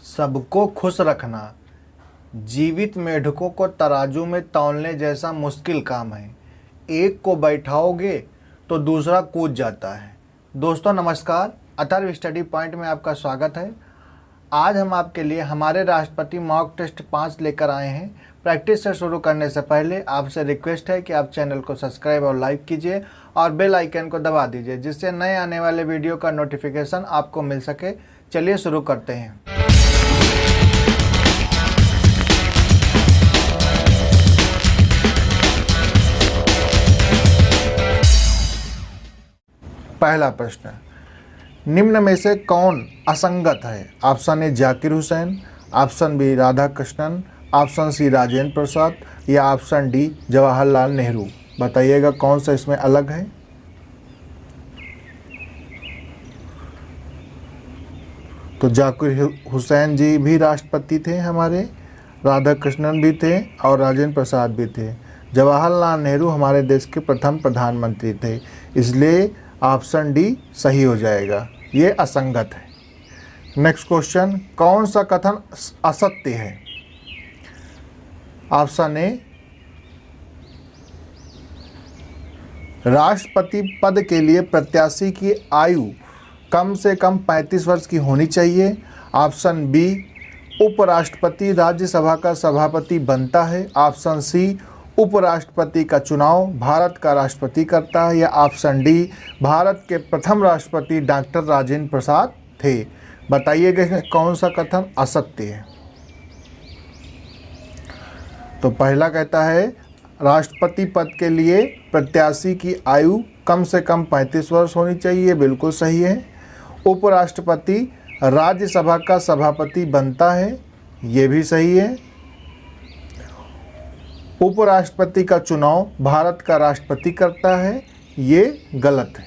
सबको खुश रखना जीवित मेढकों को तराजू में तौलने जैसा मुश्किल काम है। एक को बैठाओगे तो दूसरा कूद जाता है। दोस्तों नमस्कार, अथर्व स्टडी पॉइंट में आपका स्वागत है। आज हम आपके लिए हमारे राष्ट्रपति मॉक टेस्ट 5 लेकर आए हैं। प्रैक्टिस से शुरू करने से पहले आपसे रिक्वेस्ट है कि आप चैनल को सब्सक्राइब और लाइक कीजिए और बेल आइकन को दबा दीजिए, जिससे नए आने वाले वीडियो का नोटिफिकेशन आपको मिल सके। चलिए शुरू करते हैं। पहला प्रश्न, निम्न में से कौन असंगत है? Option A Zakir Hussain, option B Radhakrishnan, option C Rajendra Prasad या ऑप्शन डी जवाहरलाल नेहरू। बताइएगा कौन सा इसमें अलग है। तो जाकिर हुसैन जी भी राष्ट्रपति थे हमारे, राधाकृष्णन भी थे और राजेंद्र प्रसाद भी थे। जवाहरलाल नेहरू हमारे देश के प्रथम प्रधानमंत्री थे, इसलिए ऑप्शन डी सही हो जाएगा। ये असंगत है। नेक्स्ट क्वेश्चन, कौन सा कथन असत्य है? ऑप्शन ए, राष्ट्रपति पद के लिए प्रत्याशी की आयु कम से कम 35 वर्ष की होनी चाहिए। ऑप्शन बी, उपराष्ट्रपति राज्यसभा का सभापति बनता है। ऑप्शन सी, उपराष्ट्रपति का चुनाव भारत का राष्ट्रपति करता है। या ऑप्शन डी, भारत के प्रथम राष्ट्रपति डॉक्टर राजेंद्र प्रसाद थे। बताइएगा इसमें कौन सा कथन असत्य है। तो पहला कहता है राष्ट्रपति पद के लिए प्रत्याशी की आयु कम से कम 35 वर्ष होनी चाहिए, बिल्कुल सही है। उपराष्ट्रपति राज्यसभा का सभापति बनता है, ये भी सही है। उपराष्ट्रपति का चुनाव भारत का राष्ट्रपति करता है, ये गलत है।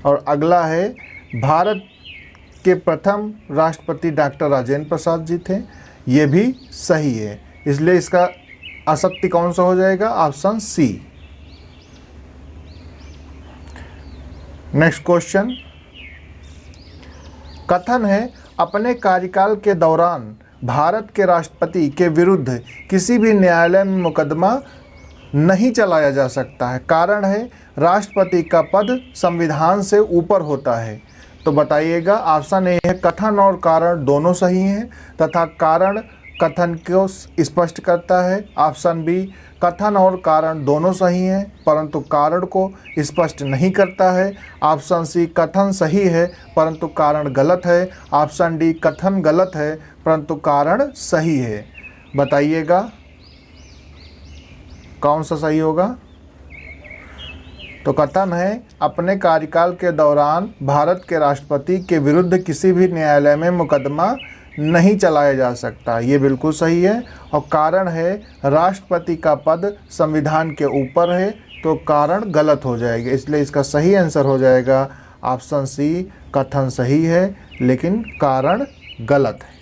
और अगला है भारत के प्रथम राष्ट्रपति डॉक्टर राजेंद्र प्रसाद जी थे, ये भी सही है। इसलिए इसका असत्य कौन सा हो जाएगा? Option C. नेक्स्ट क्वेश्चन, कथन है अपने कार्यकाल के दौरान भारत के राष्ट्रपति के विरुद्ध किसी भी न्यायालय में मुकदमा नहीं चलाया जा सकता है। कारण है राष्ट्रपति का पद संविधान से ऊपर होता है। तो बताइएगा, ऑप्शन ए है कथन और कारण दोनों सही हैं तथा कारण कथन को स्पष्ट करता है। ऑप्शन बी, कथन और कारण दोनों सही हैं परंतु कारण को स्पष्ट नहीं करता है। ऑप्शन सी, कथन सही है परंतु कारण गलत है। ऑप्शन डी, कथन गलत है परंतु कारण सही है। बताइएगा कौन सा सही होगा। तो कथन है अपने कार्यकाल के दौरान भारत के राष्ट्रपति के विरुद्ध किसी भी न्यायालय में मुकदमा नहीं चलाया जा सकता, ये बिल्कुल सही है। और कारण है राष्ट्रपति का पद संविधान के ऊपर है, तो कारण गलत हो जाएगा। इसलिए इसका सही आंसर हो जाएगा ऑप्शन सी, कथन सही है लेकिन कारण गलत है।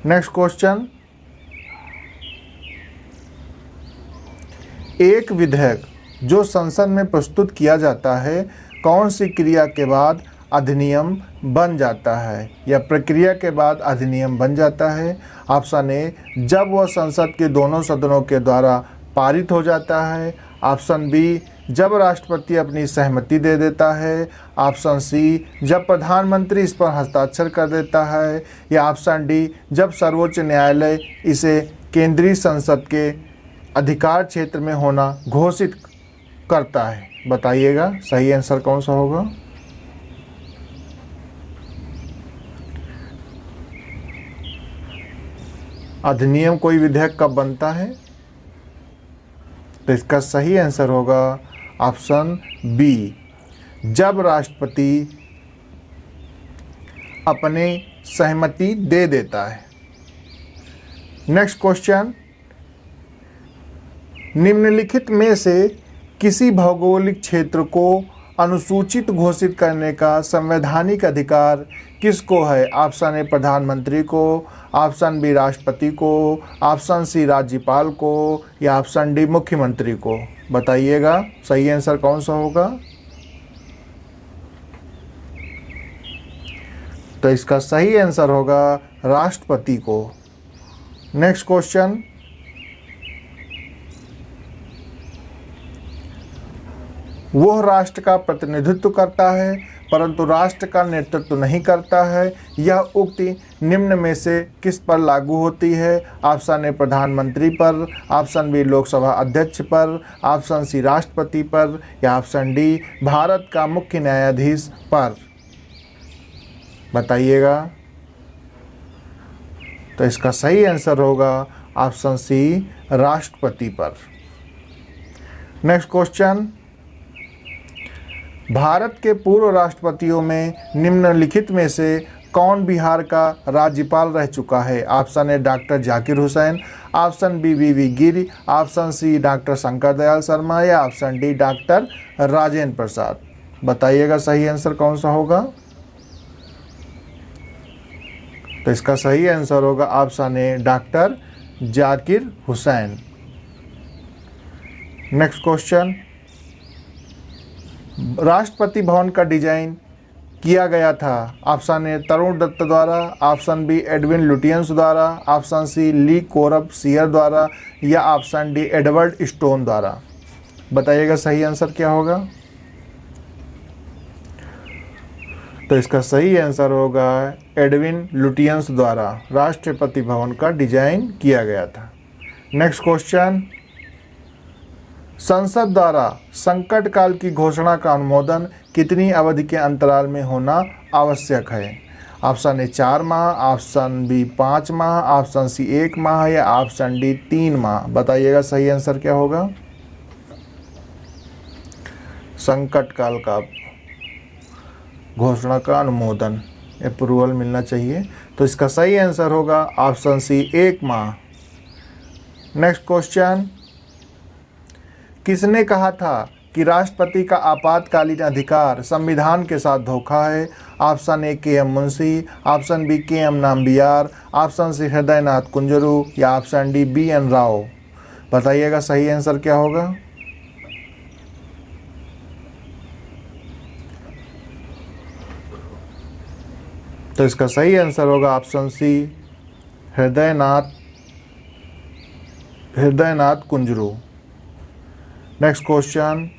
नेक्स्ट क्वेश्चन, एक विधेयक जो संसद में प्रस्तुत किया जाता है कौन सी क्रिया के बाद अधिनियम बन जाता है या प्रक्रिया के बाद अधिनियम बन जाता है? ऑप्शन ए, जब वह संसद के दोनों सदनों के द्वारा पारित हो जाता है। ऑप्शन बी, जब राष्ट्रपति अपनी सहमति दे देता है। ऑप्शन सी, जब प्रधानमंत्री इस पर हस्ताक्षर कर देता है। या ऑप्शन डी, जब सर्वोच्च न्यायालय इसे केंद्रीय संसद के अधिकार क्षेत्र में होना घोषित करता है। बताइएगा सही आंसर कौन सा होगा। अधिनियम कोई विधेयक कब बनता है? तो इसका सही आंसर होगा ऑप्शन बी, जब राष्ट्रपति अपने सहमति दे देता है। नेक्स्ट क्वेश्चन, निम्नलिखित में से किसी भौगोलिक क्षेत्र को अनुसूचित घोषित करने का संवैधानिक अधिकार किसको है? ऑप्शन ए, प्रधानमंत्री को। ऑप्शन बी, राष्ट्रपति को। ऑप्शन सी, राज्यपाल को। या ऑप्शन डी, मुख्यमंत्री को। बताइएगा सही आंसर कौन सा होगा। तो इसका सही आंसर होगा राष्ट्रपति को। नेक्स्ट क्वेश्चन, वह राष्ट्र का प्रतिनिधित्व करता है परंतु राष्ट्र का नेतृत्व नहीं करता है। यह उक्ति निम्न में से किस पर लागू होती है? ऑप्शन ए प्रधानमंत्री पर, ऑप्शन बी लोकसभा अध्यक्ष पर, ऑप्शन सी राष्ट्रपति पर, या ऑप्शन डी भारत का मुख्य न्यायाधीश पर। बताइएगा। तो इसका सही आंसर होगा ऑप्शन सी राष्ट्रपति पर। नेक्स्ट क्वेश्चन, भारत के पूर्व राष्ट्रपतियों में निम्नलिखित में से कौन बिहार का राज्यपाल रह चुका है? Option A doctor Zakir Hussain, option B V Giri, option C doctor Shankar Dayal Sharma, या option D doctor Rajendra Prasad. बताइएगा सही आंसर कौन सा होगा। तो इसका सही आंसर होगा option A doctor Zakir Hussain. Next question, Rashtrapati Bhavan का डिजाइन किया गया था? ऑप्शन ए तरुण दत्त द्वारा, ऑप्शन बी एडविन लुटियंस द्वारा, ऑप्शन सी ली कोरबसियर द्वारा, या ऑप्शन डी एडवर्ड स्टोन द्वारा। बताइएगा सही आंसर क्या होगा। तो इसका सही आंसर होगा एडविन लुटियंस द्वारा राष्ट्रपति भवन का डिजाइन किया गया था। नेक्स्ट क्वेश्चन, संसद द्वारा संकट काल की घोषणा का अनुमोदन कितनी अवधि के अंतराल में होना आवश्यक है? ऑप्शन ए 4 माह, ऑप्शन बी 5 माह, ऑप्शन सी 1 माह, या ऑप्शन डी 3 माह। बताइएगा सही आंसर क्या होगा। संकट काल का घोषणा का अनुमोदन, अप्रूवल मिलना चाहिए। तो इसका सही आंसर होगा ऑप्शन सी 1 माह। नेक्स्ट क्वेश्चन, किसने कहा था कि राष्ट्रपति का आपातकालीन अधिकार संविधान के साथ धोखा है? Option A K M Munshi, option B K M Nambiar, option C Hridaynath Kunzru, या option D B N Rao. बताइएगा सही आंसर क्या होगा। तो इसका सही आंसर होगा option C Hridaynath Kunzru. Next question,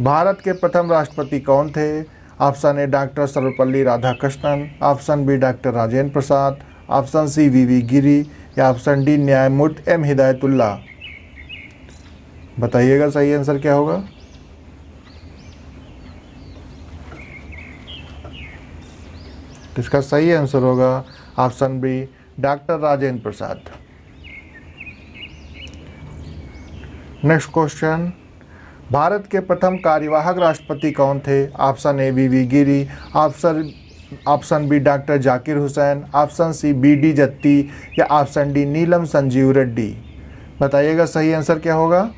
Bharat के प्रथम राष्ट्रपति कौन थे? Option A doctor Sarvepalli Radhakrishnan, option B doctor Rajendra Prasad, option C V Giri, या ऑप्शन डी न्यायमूर्ति एम हिदायतुल्लाह। बताइएगा सही आंसर क्या होगा। तो इसका सही आंसर होगा option B doctor Rajendra Prasad. Next question, Bharat के प्रथम कार्यवाहक राष्ट्रपति कौन थे? Option A V Giri, option B doctor Zakir Hussain, option C B D Jatti, या ऑप्शन डी नीलम संजीव रेड्डी। बताइएगा सही आंसर क्या होगा।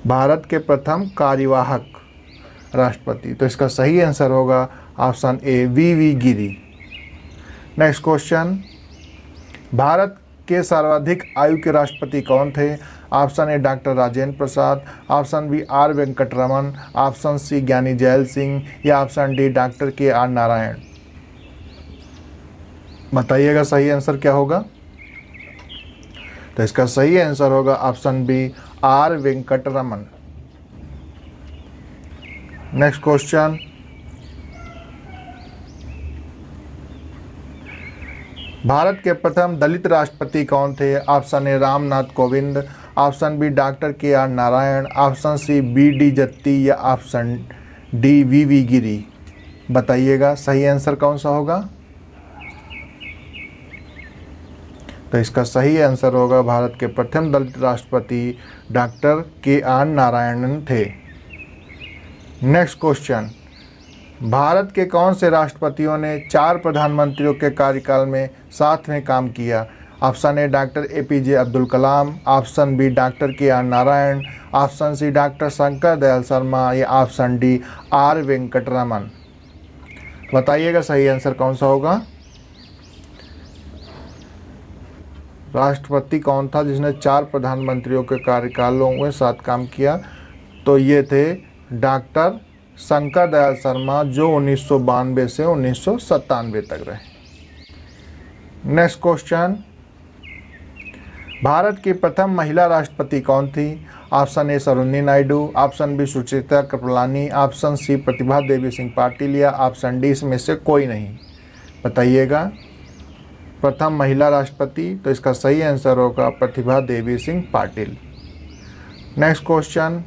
भारत के प्रथम कार्यवाहक राष्ट्रपति, तो इसका सही आंसर होगा option A V Giri. Next question, Bharat के सर्वाधिक आयु के राष्ट्रपति कौन थे? Option A doctor Rajendra Prasad, option B R Venkataraman, option C Giani Zail Singh, या option D doctor K R Narayanan. बताइएगा सही आंसर क्या होगा। तो इसका सही आंसर होगा option B R Venkataraman. Next question, Bharat के प्रथम दलित राष्ट्रपति कौन थे? Option A Ramnath Kovind, option B doctor K R Narayan, option C B D Jatti, या ऑप्शन डी वी गिरी। बताइएगा सही आंसर कौन सा होगा। तो इसका सही आंसर होगा भारत के प्रथम दलित राष्ट्रपति डॉक्टर के आर नारायणन थे। नेक्स्ट क्वेश्चन, भारत के कौन से राष्ट्रपतियों ने 4 प्रधानमंत्रियों के कार्यकाल में साथ में काम किया? Option A doctor APJ Abdul Kalam, option B doctor K R Narayan, option C doctor Shankar Dayal Sharma, या ऑप्शन डी आर वेंकटरमन। बताइएगा सही आंसर कौन सा होगा। राष्ट्रपति कौन था जिसने 4 प्रधानमंत्रियों के कार्यकालों में साथ काम किया? तो ये थे डॉक्टर शंकर दयाल शर्मा, जो 1992 से 1997 तक रहे। नेक्स्ट क्वेश्चन, भारत की प्रथम महिला राष्ट्रपति कौन थी? Option A Sarojini Naidu, option B Suchitra Kripalani, option C Pratibha Devi Singh Patil या ऑप्शन डी इसमें से कोई नहीं। बताइएगा। प्रथम महिला राष्ट्रपति, तो इसका सही आंसर होगा प्रतिभा देवी सिंह पाटिल। नेक्स्ट क्वेश्चन,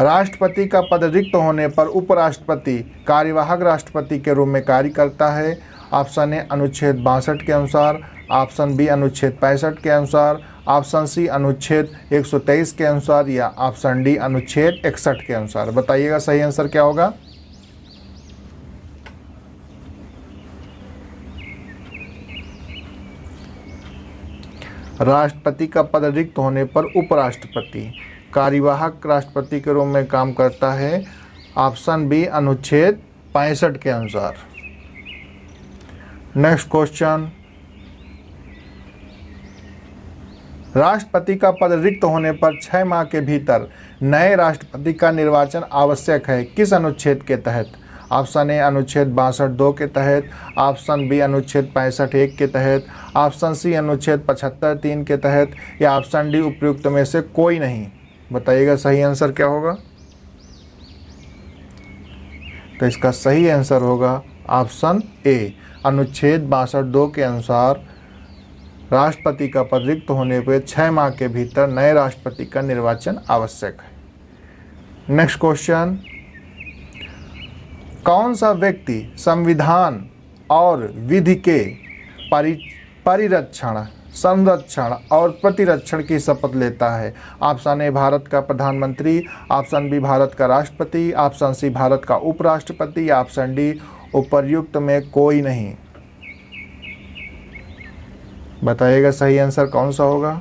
राष्ट्रपति का पद रिक्त होने पर उपराष्ट्रपति कार्यवाहक राष्ट्रपति के रूप में कार्य करता है। ऑप्शन ए अनुच्छेद 62 के अनुसार, ऑप्शन बी अनुच्छेद 65 के अनुसार, ऑप्शन सी अनुच्छेद 123 के अनुसार या ऑप्शन डी अनुच्छेद 61 के अनुसार। बताइएगा सही आंसर क्या होगा। राष्ट्रपति का पद रिक्त होने पर उपराष्ट्रपति कार्यवाहक राष्ट्रपति के रूप में काम करता है। ऑप्शन बी अनुच्छेद 65 के अनुसार। नेक्स्ट क्वेश्चन, राष्ट्रपति का पद रिक्त होने पर 6 माह के भीतर नए राष्ट्रपति का निर्वाचन आवश्यक है, किस अनुच्छेद के तहत? ऑप्शन ए अनुच्छेद 62(2) के तहत, ऑप्शन बी अनुच्छेद 65(1) के तहत, ऑप्शन सी अनुच्छेद 75(3) के तहत या ऑप्शन डी उपयुक्त में से कोई नहीं। बताइएगा सही आंसर क्या होगा। तो इसका सही आंसर होगा ऑप्शन ए अनुच्छेद 62(2) के अनुसार राष्ट्रपति का पद रिक्त होने पर 6 माह के भीतर नए राष्ट्रपति का निर्वाचन आवश्यक है। नेक्स्ट क्वेश्चन, कौन सा व्यक्ति संविधान और विधि के परिरक्षण, संरक्षण और प्रतिरक्षण की शपथ लेता है? ऑप्शन ए भारत का प्रधानमंत्री, ऑप्शन बी भारत का राष्ट्रपति, ऑप्शन सी भारत का उपराष्ट्रपति या ऑप्शन डी उपर्युक्त में कोई नहीं। बताइएगा सही आंसर कौन सा होगा।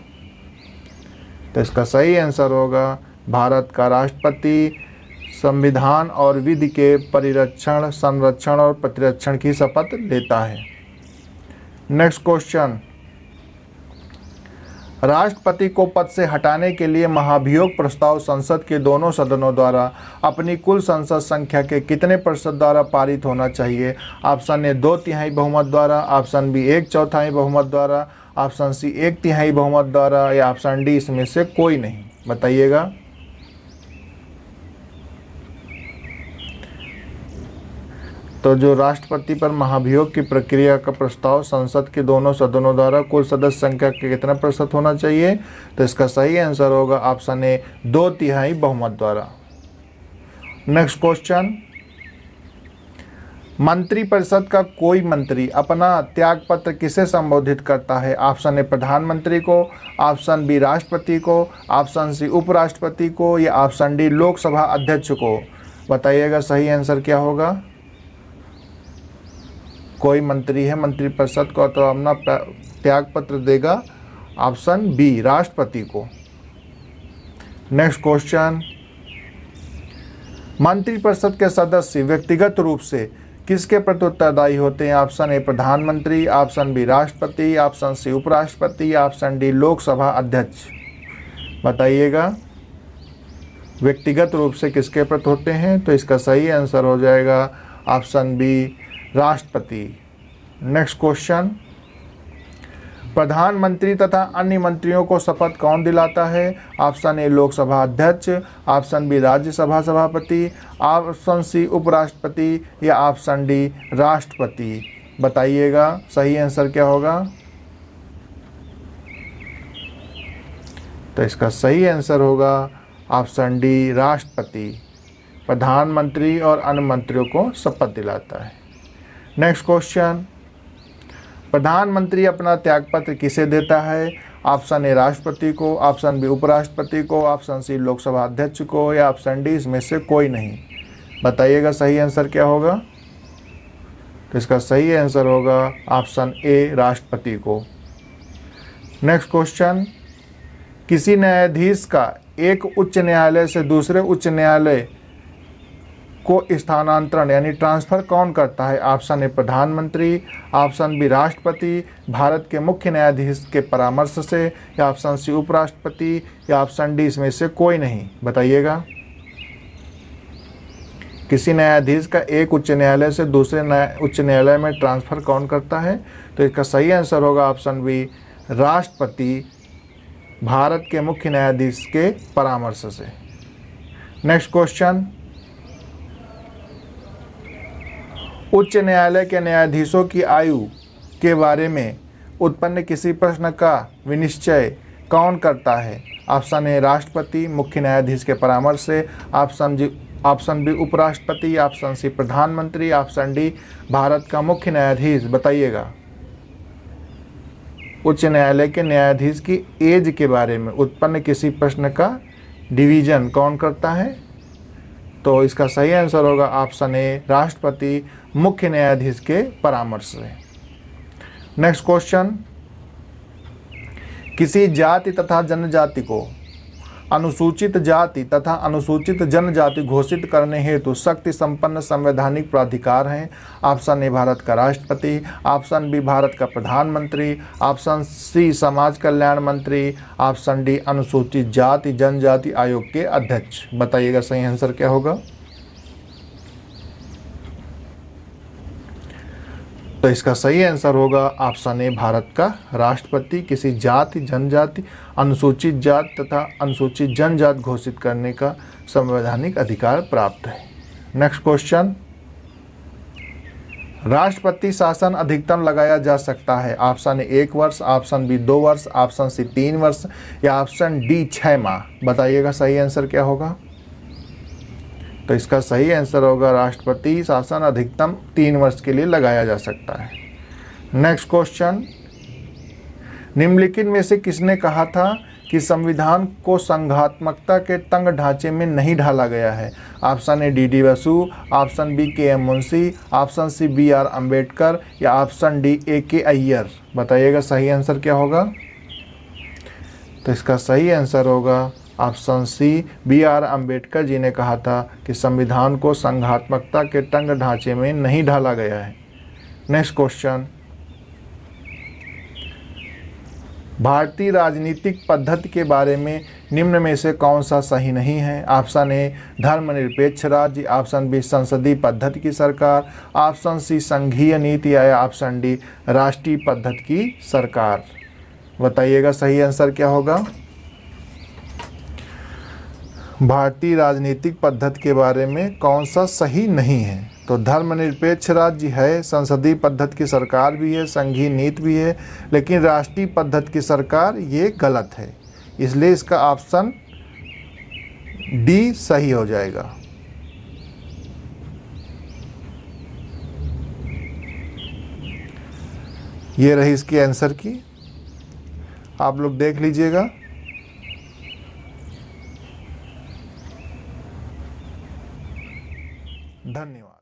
तो इसका सही आंसर होगा भारत का राष्ट्रपति संविधान और विधि के परिरक्षण, संरक्षण और प्रतिरक्षण की शपथ लेता है। नेक्स्ट क्वेश्चन, राष्ट्रपति को पद से हटाने के लिए महाभियोग प्रस्ताव संसद के दोनों सदनों द्वारा अपनी कुल संसद संख्या के कितने प्रतिशत द्वारा पारित होना चाहिए? ऑप्शन ए 2/3 बहुमत द्वारा, ऑप्शन बी 1/4 बहुमत द्वारा, ऑप्शन सी 1/3 बहुमत द्वारा या ऑप्शन डी इसमें से कोई नहीं। बताइएगा। तो जो राष्ट्रपति पर महाभियोग की प्रक्रिया का प्रस्ताव संसद के दोनों सदनों द्वारा कुल सदस्य संख्या के कितना प्रतिशत होना चाहिए? तो इसका सही आंसर होगा ऑप्शन ए 2/3 बहुमत द्वारा। नेक्स्ट क्वेश्चन, मंत्रिपरिषद का कोई मंत्री अपना त्यागपत्र किसे संबोधित करता है? ऑप्शन ए प्रधानमंत्री को, ऑप्शन बी राष्ट्रपति को, ऑप्शन सी उपराष्ट्रपति को या ऑप्शन डी लोकसभा अध्यक्ष को। बताइएगा सही आंसर क्या होगा। कोई मंत्री है मंत्रिपरिषद को तो अपना त्यागपत्र देगा, ऑप्शन बी राष्ट्रपति को। नेक्स्ट क्वेश्चन, मंत्रिपरिषद के सदस्य व्यक्तिगत रूप से किसके प्रति उत्तरदायी होते हैं? ऑप्शन ए प्रधानमंत्री, ऑप्शन बी राष्ट्रपति, ऑप्शन सी उपराष्ट्रपति, ऑप्शन डी लोकसभा अध्यक्ष। बताइएगा व्यक्तिगत रूप से किसके प्रति होते हैं? तो इसका सही आंसर हो जाएगा ऑप्शन बी राष्ट्रपति। नेक्स्ट क्वेश्चन, प्रधानमंत्री तथा अन्य मंत्रियों को शपथ कौन दिलाता है? ऑप्शन ए लोकसभा अध्यक्ष, ऑप्शन बी राज्यसभा सभापति, ऑप्शन सी उपराष्ट्रपति या ऑप्शन डी राष्ट्रपति। बताइएगा सही आंसर क्या होगा। तो इसका सही आंसर होगा ऑप्शन डी राष्ट्रपति। प्रधानमंत्री और अन्य मंत्रियों को शपथ दिलाता है। नेक्स्ट क्वेश्चन, प्रधानमंत्री अपना त्यागपत्र किसे देता है? ऑप्शन ए राष्ट्रपति को, ऑप्शन बी उपराष्ट्रपति को, ऑप्शन सी लोकसभा अध्यक्ष को या ऑप्शन डी इसमें से कोई नहीं। बताइएगा सही आंसर क्या होगा। तो इसका सही आंसर होगा ऑप्शन ए राष्ट्रपति को। नेक्स्ट क्वेश्चन, किसी न्यायाधीश का एक उच्च न्यायालय से दूसरे उच्च न्यायालय को स्थानांतरण यानी ट्रांसफ़र कौन करता है? ऑप्शन ए प्रधानमंत्री, ऑप्शन बी राष्ट्रपति भारत के मुख्य न्यायाधीश के परामर्श से या ऑप्शन सी उपराष्ट्रपति या ऑप्शन डी इसमें से कोई नहीं। बताइएगा। किसी न्यायाधीश का एक उच्च न्यायालय से दूसरे उच्च न्यायालय में ट्रांसफ़र कौन करता है? तो इसका सही आंसर होगा ऑप्शन बी, राष्ट्रपति भारत के मुख्य न्यायाधीश के परामर्श से। नेक्स्ट क्वेश्चन, उच्च न्यायालय के न्यायाधीशों की आयु के बारे में उत्पन्न किसी प्रश्न का विनिश्चय कौन करता है? ऑप्शन ए राष्ट्रपति मुख्य न्यायाधीश के परामर्श से, ऑप्शन बी उपराष्ट्रपति, ऑप्शन सी प्रधानमंत्री, ऑप्शन डी भारत का मुख्य न्यायाधीश। बताइएगा। उच्च न्यायालय के न्यायाधीश की एज के बारे में उत्पन्न किसी प्रश्न का डिवीजन कौन करता है? तो इसका सही आंसर होगा ऑप्शन ए राष्ट्रपति मुख्य न्यायाधीश के परामर्श से। नेक्स्ट क्वेश्चन, किसी जाति तथा जनजाति को अनुसूचित जाति तथा अनुसूचित जनजाति घोषित करने हेतु शक्ति संपन्न संवैधानिक प्राधिकार हैं? ऑप्शन ए भारत का राष्ट्रपति, ऑप्शन बी भारत का प्रधानमंत्री, ऑप्शन सी समाज कल्याण मंत्री, ऑप्शन डी अनुसूचित जाति जनजाति आयोग के अध्यक्ष। बताइएगा सही आंसर क्या होगा? तो इसका सही आंसर होगा ऑप्शन ए भारत का राष्ट्रपति किसी जाति जनजाति अनुसूचित जाति तथा अनुसूचित जनजाति घोषित करने का संवैधानिक अधिकार प्राप्त है। नेक्स्ट क्वेश्चन, राष्ट्रपति शासन अधिकतम लगाया जा सकता है? ऑप्शन ए 1 वर्ष, ऑप्शन बी 2 वर्ष, ऑप्शन सी 3 वर्ष या ऑप्शन डी 6 माह। बताइएगा सही आंसर क्या होगा? तो इसका सही आंसर होगा राष्ट्रपति शासन अधिकतम 3 वर्ष के लिए लगाया जा सकता है। नेक्स्ट क्वेश्चन, निम्नलिखित में से किसने कहा था कि संविधान को संघात्मकता के तंग ढांचे में नहीं ढाला गया है? Option A D Basu, option B K M. Munshi, option C B R. Ambedkar या ऑप्शन डी ए.के. अय्यर। बताइएगा सही आंसर क्या होगा? तो इसका सही आंसर होगा option C B R. Ambedkar ji ने कहा था कि संविधान को संघात्मकता के तंग ढांचे में नहीं ढाला गया है। नेक्स्ट क्वेश्चन, भारतीय राजनीतिक पद्धति के बारे में निम्न में से कौन सा सही नहीं है? ऑप्शन ए धर्मनिरपेक्ष राज्य, ऑप्शन बी संसदीय पद्धति की सरकार, ऑप्शन सी संघीय नीति या ऑप्शन डी राष्ट्रीय पद्धति की सरकार। बताइएगा सही आंसर क्या होगा? भारतीय राजनीतिक पद्धति के बारे में कौन सा सही नहीं है? तो धर्मनिरपेक्ष राज्य है, संसदीय पद्धति की सरकार भी है, संघीय नीति भी है, लेकिन राष्ट्रीय पद्धति की सरकार ये गलत है, इसलिए इसका ऑप्शन डी सही हो जाएगा। ये रही इसकी आंसर की, आप लोग देख लीजिएगा। धन्यवाद।